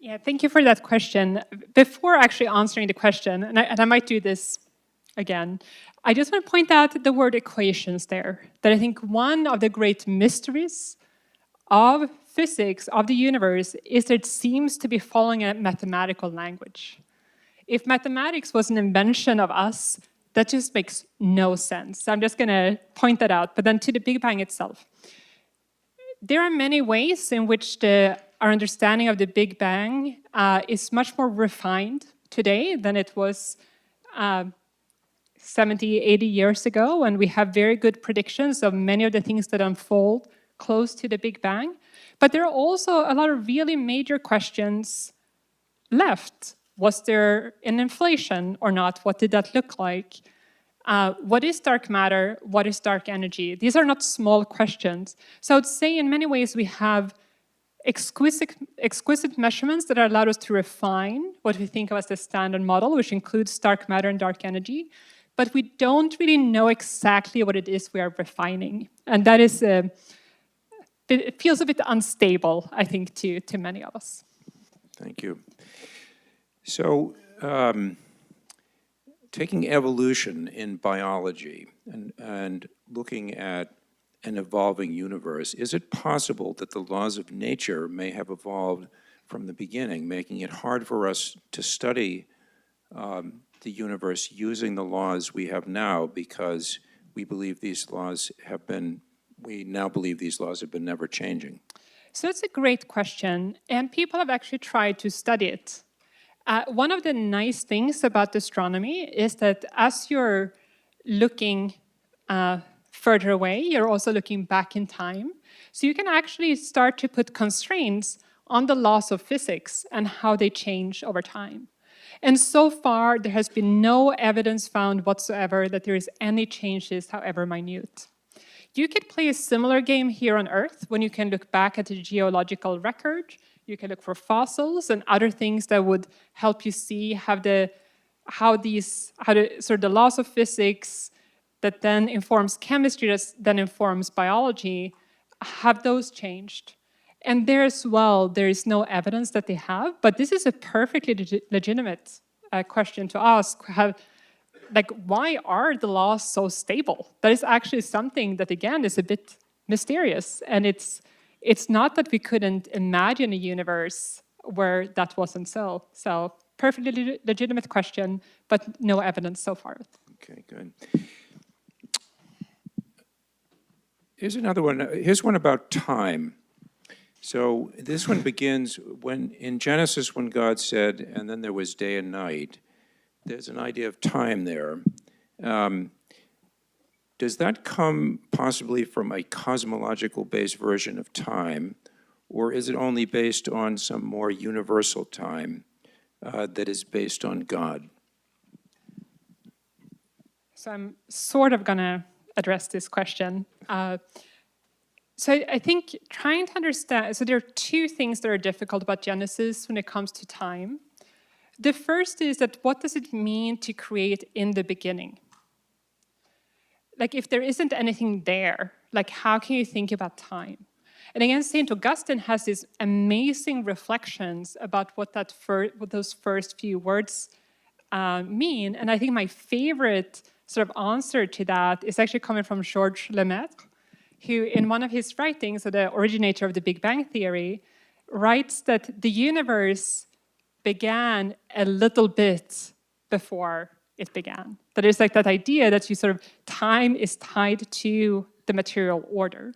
Yeah, thank you for that question. Before actually answering the question, and I might do this again, I just want to point out the word equations there, that I think one of the great mysteries of physics, of the universe, is that it seems to be following a mathematical language. If mathematics was an invention of us, that just makes no sense. So I'm just going to point that out. But then to the Big Bang itself. There are many ways in which our understanding of the Big Bang is much more refined today than it was 70, 80 years ago, and we have very good predictions of many of the things that unfold close to the Big Bang. But there are also a lot of really major questions left. Was there an inflation or not? What did that look like? What is dark matter? What is dark energy? These are not small questions. So I would say in many ways we have exquisite measurements that allowed us to refine what we think of as the standard model, which includes dark matter and dark energy. But we don't really know exactly what it is we are refining. And that is, it feels a bit unstable, I think, to many of us. Thank you. So, taking evolution in biology and looking at an evolving universe, is it possible that the laws of nature may have evolved from the beginning, making it hard for us to study the universe using the laws we have now because we believe these laws have been, we now believe these laws have been never changing? So it's a great question, and people have actually tried to study it. One of the nice things about astronomy is that as you're looking further away, you're also looking back in time. So you can actually start to put constraints on the laws of physics and how they change over time. And so far, there has been no evidence found whatsoever that there is any changes, however minute. You could play a similar game here on Earth when you can look back at the geological record. You can look for fossils and other things that would help you see how the laws of physics that then informs chemistry, that then informs biology, have those changed? And there as well, there is no evidence that they have, but this is a perfectly legitimate question to ask. Why are the laws so stable? That is actually something that, again, is a bit mysterious. And it's not that we couldn't imagine a universe where that wasn't so. So perfectly legitimate question, but no evidence so far. Okay, good. Here's another one. Here's one about time. So this one begins when in Genesis, when God said, and then there was day and night. There's an idea of time there. Does that come possibly from a cosmological-based version of time, or is it only based on some more universal time that is based on God? So I'm sort of going to address this question. So I think trying to understand, so there are two things that are difficult about Genesis when it comes to time. The first is that what does it mean to create in the beginning? Like if there isn't anything there, like how can you think about time? And again, St. Augustine has these amazing reflections about what those first few words mean. And I think my favorite sort of answer to that is actually coming from Georges Lemaitre, who in one of his writings, so the originator of the Big Bang Theory, writes that the universe began a little bit before it began. That is like that idea that you sort of, time is tied to the material order.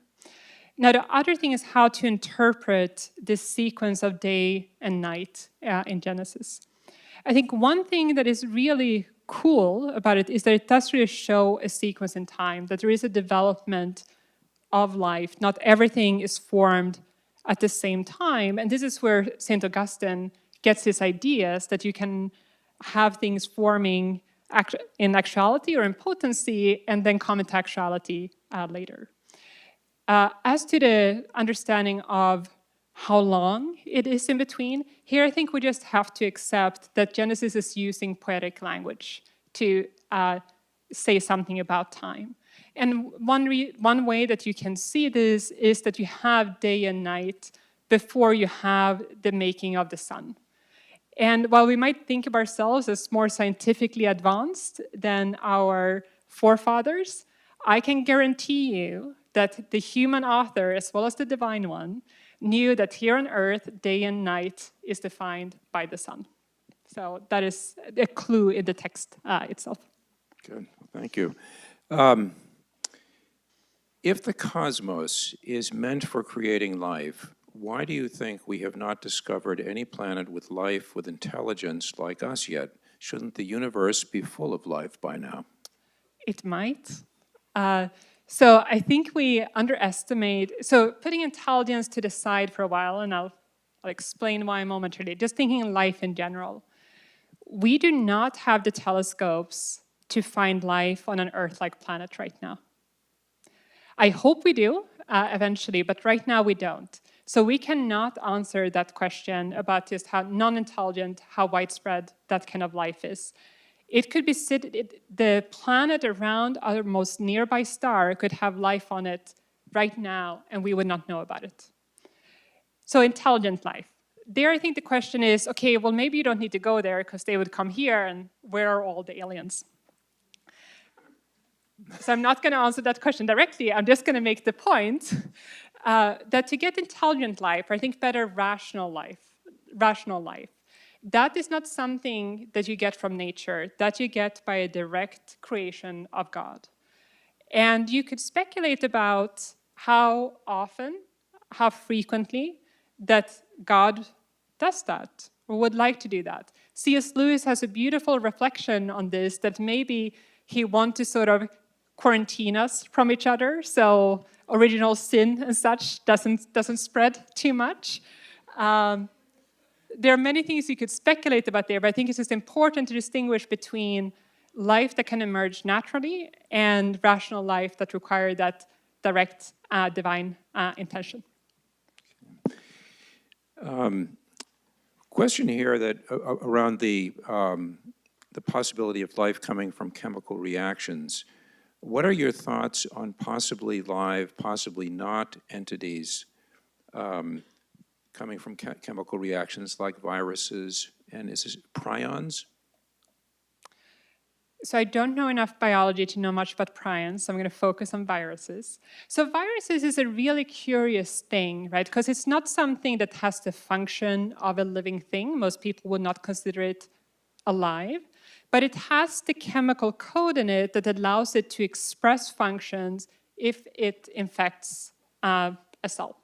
Now, the other thing is how to interpret this sequence of day and night in Genesis. I think one thing that is really cool about it is that it does really show a sequence in time, that there is a development of life. Not everything is formed at the same time. And this is where St. Augustine gets his ideas that you can have things forming in actuality or in potency and then come into actuality later. As to the understanding of how long it is in between, here I think we just have to accept that Genesis is using poetic language to say something about time. And one way that you can see this is that you have day and night before you have the making of the sun. And while we might think of ourselves as more scientifically advanced than our forefathers, I can guarantee you that the human author, as well as the divine one, knew that here on earth, day and night is defined by the sun. So that is a clue in the text itself. Good, thank you. If the cosmos is meant for creating life, why do you think we have not discovered any planet with life, with intelligence like us yet? Shouldn't the universe be full of life by now? It might. So I think we underestimate, so putting intelligence to the side for a while, and I'll explain why momentarily, just thinking life in general. We do not have the telescopes to find life on an Earth-like planet right now. I hope we do eventually, but right now we don't. So we cannot answer that question about just how non-intelligent, how widespread that kind of life is. It could be the planet around our most nearby star could have life on it right now, and we would not know about it. So intelligent life. There, I think the question is, okay, well, maybe you don't need to go there because they would come here, and where are all the aliens? So I'm not going to answer that question directly. I'm just going to make the point that to get intelligent life, or I think better rational life, that is not something that you get from nature, that you get by a direct creation of God. And you could speculate about how often, how frequently that God does that, or would like to do that. C.S. Lewis has a beautiful reflection on this, that maybe he wants to sort of quarantine us from each other, so original sin and such doesn't spread too much. There are many things you could speculate about there, but I think it's just important to distinguish between life that can emerge naturally and rational life that require that direct divine intention. Question here that around the possibility of life coming from chemical reactions. What are your thoughts on possibly live, possibly not entities coming from chemical reactions like viruses and is this prions? So I don't know enough biology to know much about prions, so I'm going to focus on viruses. So viruses is a really curious thing, right? Because it's not something that has the function of a living thing. Most people would not consider it alive. But it has the chemical code in it that allows it to express functions if it infects a cell.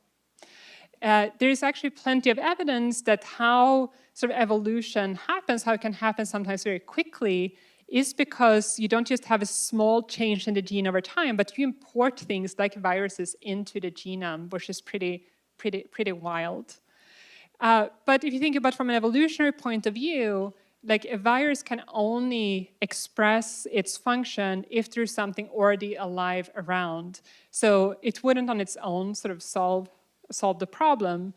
There is actually plenty of evidence that how sort of evolution happens, how it can happen sometimes very quickly, is because you don't just have a small change in the gene over time, but you import things like viruses into the genome, which is pretty wild. But if you think about from an evolutionary point of view, like a virus can only express its function if there's something already alive around. So it wouldn't on its own sort of solve the problem.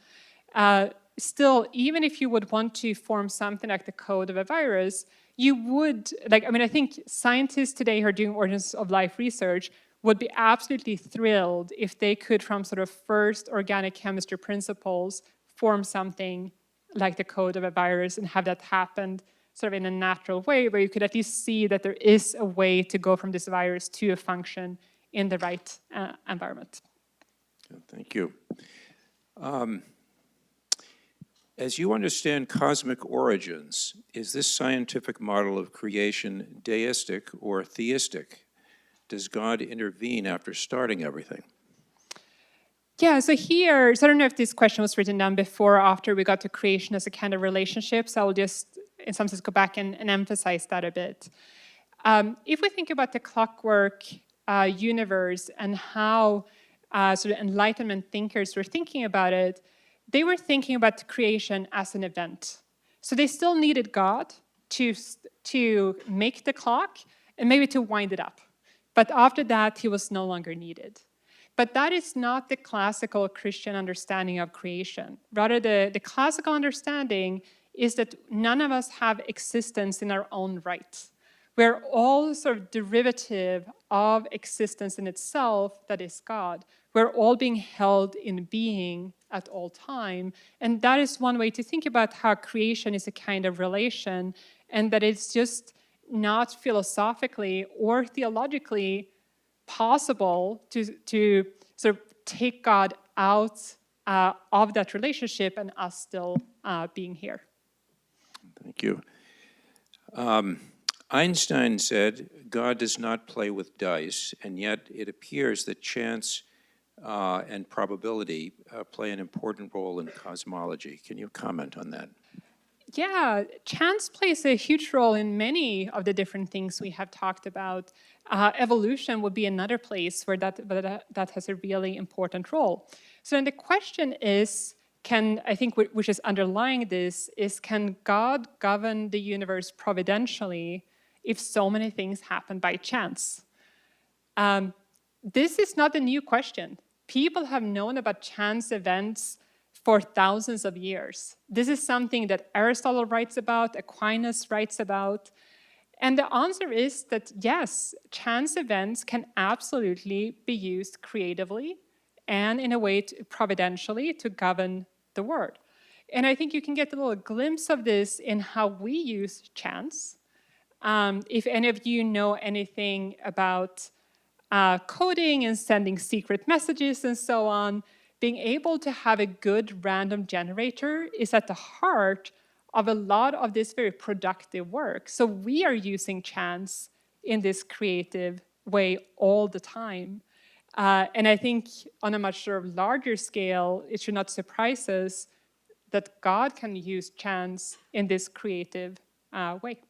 Still, even if you would want to form something like the code of a virus, you would, I think scientists today who are doing origins of life research would be absolutely thrilled if they could, from sort of first organic chemistry principles, form something like the code of a virus and have that happen sort of in a natural way where you could at least see that there is a way to go from this virus to a function in the right environment. Thank you. As you understand cosmic origins, is this scientific model of creation deistic or theistic? Does God intervene after starting everything? Yeah, so I don't know if this question was written down before or after we got to creation as a kind of relationship, so I'll just, in some sense, go back and emphasize that a bit. If we think about the clockwork universe and how sort of Enlightenment thinkers were thinking about it, they were thinking about the creation as an event. So they still needed God to make the clock and maybe to wind it up. But after that, he was no longer needed. But that is not the classical Christian understanding of creation. Rather, the classical understanding is that none of us have existence in our own right. We're all sort of derivative of existence in itself, that is God. We're all being held in being at all time. And that is one way to think about how creation is a kind of relation, and that it's just not philosophically or theologically possible to sort of take God out of that relationship and us still being here. Thank you. Einstein said, God does not play with dice, and yet it appears that chance and probability play an important role in cosmology. Can you comment on that? Yeah, chance plays a huge role in many of the different things we have talked about. Evolution would be another place where that has a really important role. So then the question is, which is underlying this, is can God govern the universe providentially if so many things happen by chance? This is not a new question. People have known about chance events for thousands of years. This is something that Aristotle writes about, Aquinas writes about. And the answer is that yes, chance events can absolutely be used creatively and in a way providentially to govern the world. And I think you can get a little glimpse of this in how we use chance. If any of you know anything about coding and sending secret messages and so on, being able to have a good random generator is at the heart of a lot of this very productive work. So we are using chance in this creative way all the time. And I think on a much sort of larger scale, it should not surprise us that God can use chance in this creative way.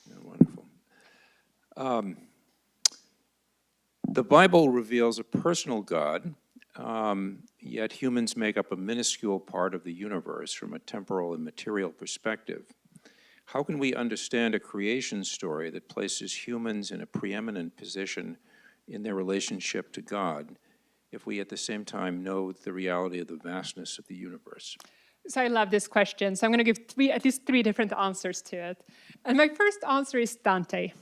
Yeah, wonderful. The Bible reveals a personal God, yet humans make up a minuscule part of the universe from a temporal and material perspective. How can we understand a creation story that places humans in a preeminent position in their relationship to God if we at the same time know the reality of the vastness of the universe? So I love this question. So I'm going to give at least three different answers to it. And my first answer is Dante.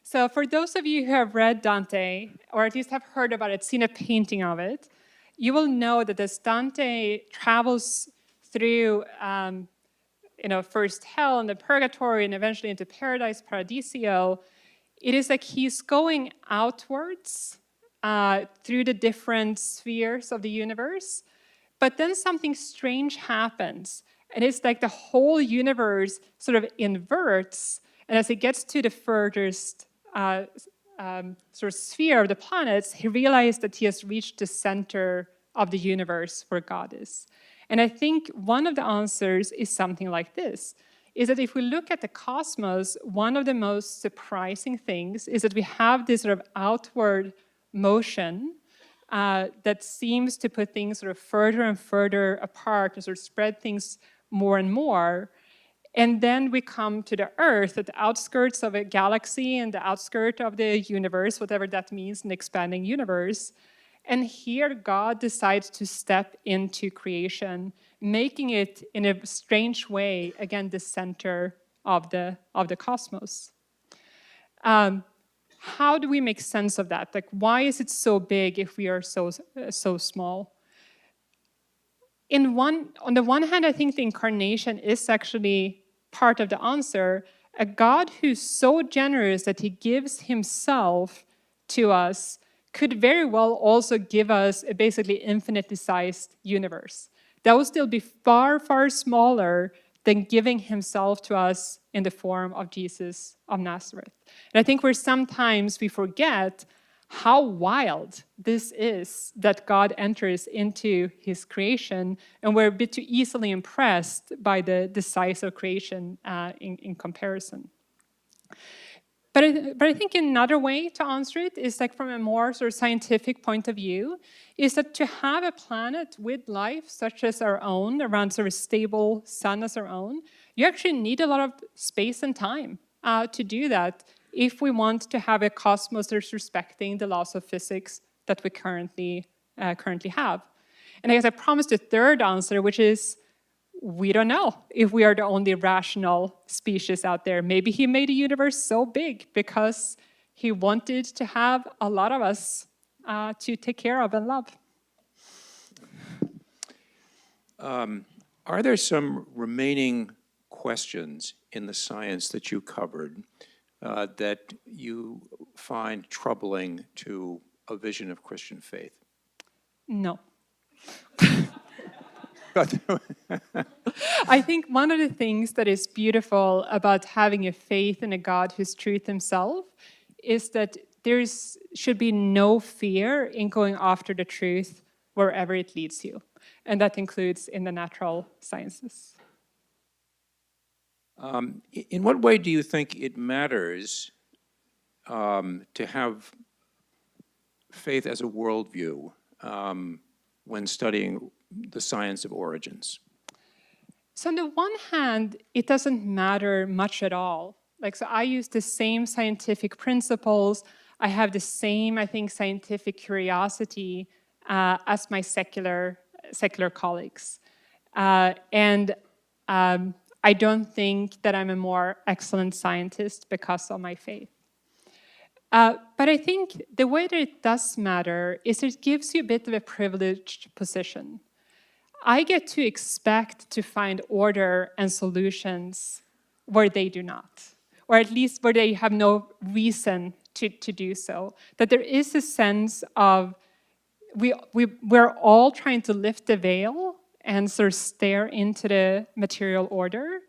So for those of you who have read Dante, or at least have heard about it, seen a painting of it, you will know that as Dante travels through first hell and the purgatory and eventually into paradise, paradiso, it is like he's going outwards through the different spheres of the universe. But then something strange happens. And it's like the whole universe sort of inverts. And as he gets to the furthest sort of sphere of the planets, he realized that he has reached the center of the universe where God is. And I think one of the answers is something like this, is that if we look at the cosmos, one of the most surprising things is that we have this sort of outward motion that seems to put things sort of further and further apart and sort of spread things more and more. And then we come to the Earth at the outskirts of a galaxy and the outskirt of the universe, whatever that means, an expanding universe. And here God decides to step into creation, making it in a strange way, again, the center of the cosmos. How do we make sense of that? Like, why is it so big if we are so small? On the one hand, I think the incarnation is actually part of the answer. A God who's so generous that he gives himself to us could very well also give us a basically infinitely sized universe. That would still be far, far smaller than giving himself to us in the form of Jesus of Nazareth. And I think sometimes we forget how wild this is that God enters into his creation, and we're a bit too easily impressed by the size of creation in comparison. But I think another way to answer it is like from a more sort of scientific point of view, is that to have a planet with life such as our own, around sort of a stable sun as our own, you actually need a lot of space and time to do that if we want to have a cosmos that's respecting the laws of physics that we currently have. And I guess I promised a third answer, which is we don't know if we are the only rational species out there. Maybe he made the universe so big because he wanted to have a lot of us to take care of and love. Are there some remaining questions in the science that you covered that you find troubling to a vision of Christian faith? No. I think one of the things that is beautiful about having a faith in a God who's truth himself is that there should be no fear in going after the truth wherever it leads you. And that includes in the natural sciences. In what way do you think it matters to have faith as a worldview when studying the science of origins? So on the one hand, it doesn't matter much at all. So I use the same scientific principles. I have the same, I think, scientific curiosity as my secular colleagues. And I don't think that I'm a more excellent scientist because of my faith. But I think the way that it does matter is it gives you a bit of a privileged position. I get to expect to find order and solutions where they do not, or at least where they have no reason to do so. That there is a sense of we're all trying to lift the veil and sort of stare into the material order.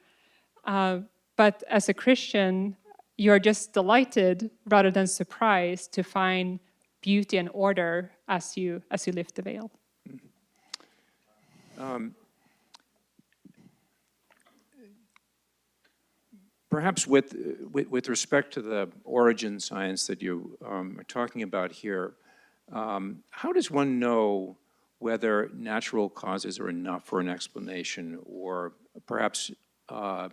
But as a Christian, you're just delighted rather than surprised to find beauty and order as you lift the veil. Perhaps with respect to the origin science that you are talking about here, how does one know whether natural causes are enough for an explanation, or perhaps a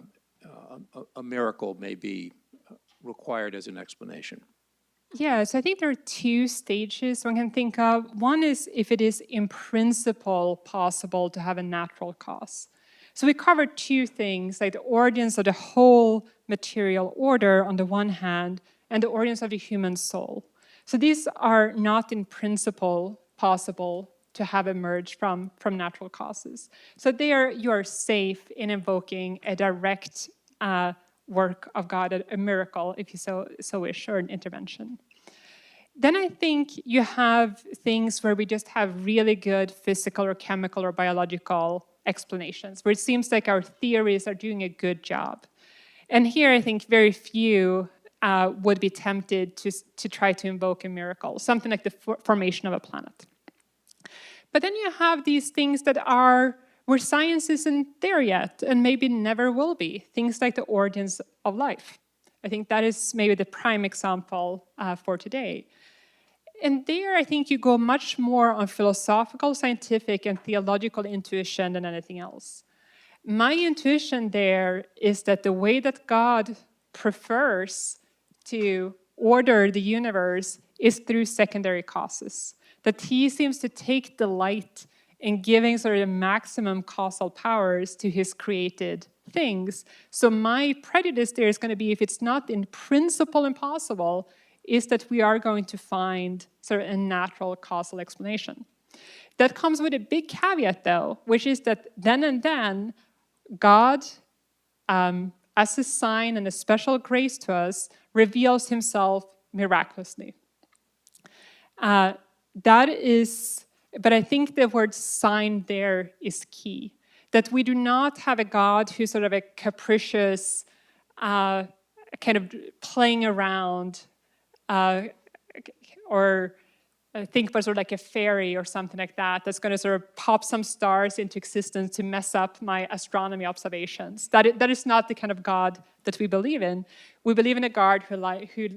miracle may be required as an explanation? Yeah, so I think there are two stages one can think of. One is if it is in principle possible to have a natural cause. So we covered two things, like the origins of the whole material order on the one hand, and the origins of the human soul. So these are not in principle possible to have emerged from natural causes. So there you are safe in invoking a direct work of God, a miracle, if you so wish, or an intervention. Then I think you have things where we just have really good physical or chemical or biological explanations, where it seems like our theories are doing a good job. And here I think very few would be tempted to try to invoke a miracle, something like the formation of a planet. But then you have these things that are where science isn't there yet and maybe never will be, things like the origins of life. I think that is maybe the prime example for today. And there, I think you go much more on philosophical, scientific, and theological intuition than anything else. My intuition there is that the way that God prefers to order the universe is through secondary causes. That he seems to take delight in giving sort of the maximum causal powers to his created things. So my prejudice there is going to be, if it's not in principle impossible, is that we are going to find sort of a natural causal explanation. That comes with a big caveat, though, which is that then and then, God, as a sign and a special grace to us, reveals himself miraculously. That is, but I think the word sign there is key. That we do not have a God who's sort of a capricious, kind of playing around, or think about sort of like a fairy or something like that, that's going to sort of pop some stars into existence to mess up my astronomy observations. That is not the kind of God that we believe in. We believe in a God who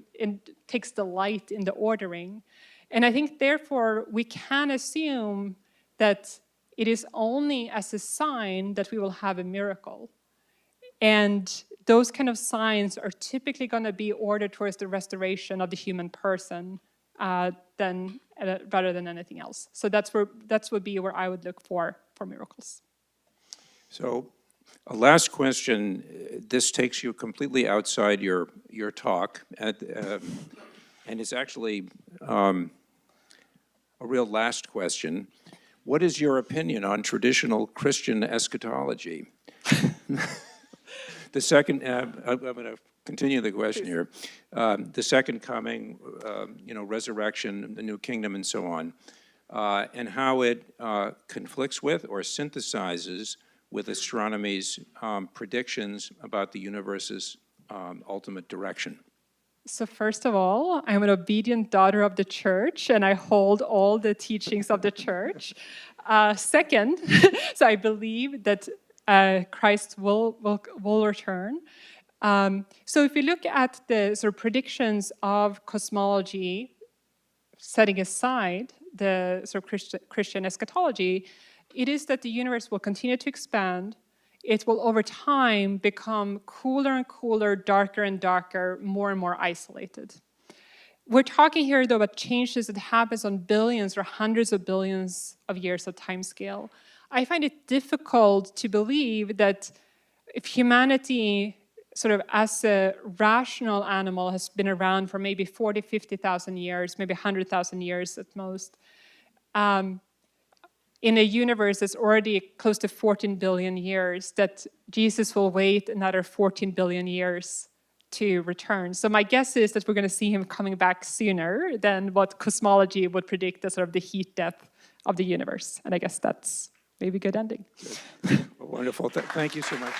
takes delight in the ordering. And I think, therefore, we can assume that it is only as a sign that we will have a miracle. And those kind of signs are typically going to be ordered towards the restoration of the human person rather than anything else. So that would be where I would look for miracles. So a last question. This takes you completely outside your talk, and it's actually a real last question. What is your opinion on traditional Christian eschatology? The second, I'm going to continue the question here. The second coming, resurrection, the new kingdom, and so on, and how it conflicts with or synthesizes with astronomy's predictions about the universe's ultimate direction. So first of all, I'm an obedient daughter of the church, and I hold all the teachings of the church. Second, so I believe that Christ will return. So if you look at the sort of predictions of cosmology, setting aside the sort of Christian eschatology, it is that the universe will continue to expand. It will, over time, become cooler and cooler, darker and darker, more and more isolated. We're talking here, though, about changes that happens on billions or hundreds of billions of years of timescale. I find it difficult to believe that if humanity, sort of as a rational animal, has been around for maybe 40, 50,000 years, maybe 100,000 years at most, in a universe that's already close to 14 billion years, that Jesus will wait another 14 billion years to return. So my guess is that we're going to see him coming back sooner than what cosmology would predict as sort of the heat death of the universe. And I guess that's maybe a good ending. Good. Well, wonderful. Thank you so much.